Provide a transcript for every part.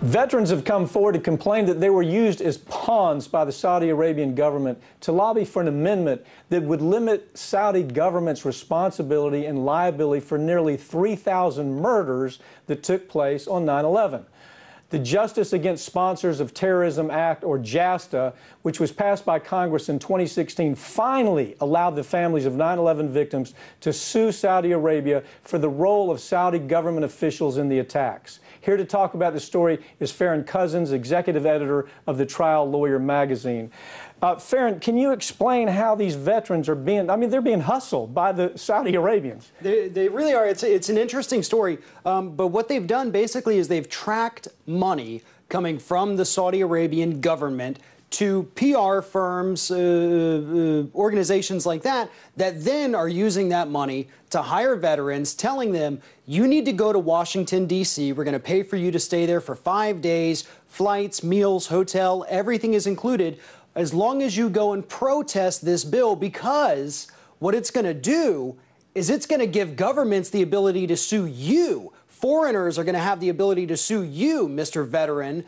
Veterans have come forward to complain that they were used as pawns by the Saudi Arabian government to lobby for an amendment that would limit Saudi government's responsibility and liability for nearly 3,000 murders that took place on 9/11. The Justice Against Sponsors of Terrorism Act, or JASTA, which was passed by Congress in 2016, finally allowed the families of 9/11 victims to sue Saudi Arabia for the role of Saudi government officials in the attacks. Here to talk about the story is Farron Cousins, executive editor of the Trial Lawyer magazine. Farron, can you explain how these veterans are being, they're being hustled by the Saudi Arabians? They really are. It's an interesting story. But what they've done basically is they've tracked money coming from the Saudi Arabian government to PR firms, organizations like that, that then are using that money to hire veterans, telling them, you need to go to Washington, D.C. We're going to pay for you to stay there for 5 days, flights, meals, hotel, everything is included, as long as you go and protest this bill, because what it's going to do is it's going to give governments the ability to sue you. Foreigners are going to have the ability to sue you, Mr. Veteran,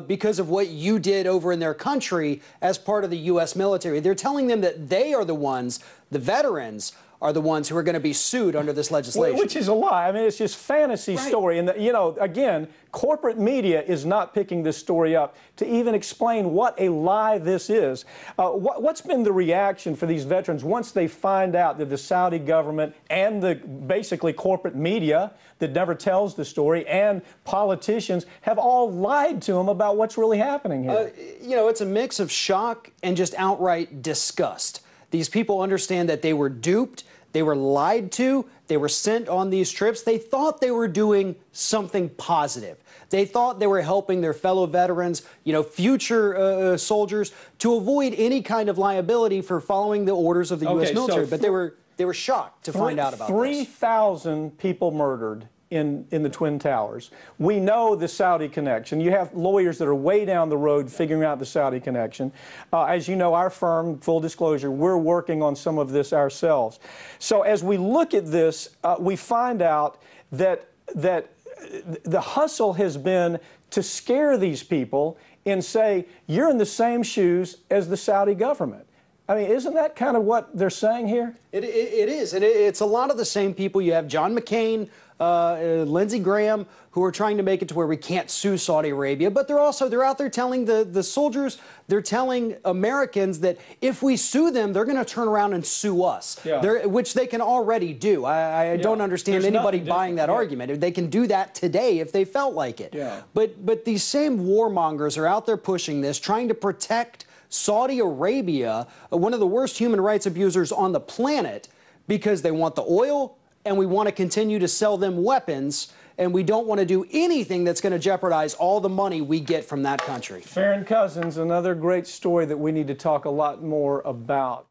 because of what you did over in their country as part of the U.S. military. They're telling them that they are the ones, the veterans, are the ones who are going to be sued under this legislation. Which is a lie. It's just fantasy story. And, again, corporate media is not picking this story up to even explain what a lie this is. What's been the reaction for these veterans once they find out that the Saudi government and the basically corporate media that never tells the story and politicians have all lied to them about what's really happening here? It's a mix of shock and just outright disgust. These people understand that they were duped, they were lied to, they were sent on these trips. They thought they were doing something positive. They thought they were helping their fellow veterans, future soldiers, to avoid any kind of liability for following the orders of the U.S. military. But they were shocked to find out about this. 3,000 people murdered in the Twin Towers. We know the Saudi connection. You have lawyers that are way down the road figuring out the Saudi connection. As you know, our firm, full disclosure, we're working on some of this ourselves. So as we look at this, we find out that the hustle has been to scare these people and say, you're in the same shoes as the Saudi government. Isn't that kind of what they're saying here? It is, and it's a lot of the same people. You have John McCain, Lindsey Graham, who are trying to make it to where we can't sue Saudi Arabia, but they're out there telling the soldiers, they're telling Americans that if we sue them, they're going to turn around and sue us, which they can already do. I don't understand anybody buying that argument. They can do that today if they felt like it. But these same warmongers are out there pushing this, trying to protect Saudi Arabia, one of the worst human rights abusers on the planet, because they want the oil and we want to continue to sell them weapons, and we don't want to do anything that's going to jeopardize all the money we get from that country. Farron Cousins, another great story that we need to talk a lot more about.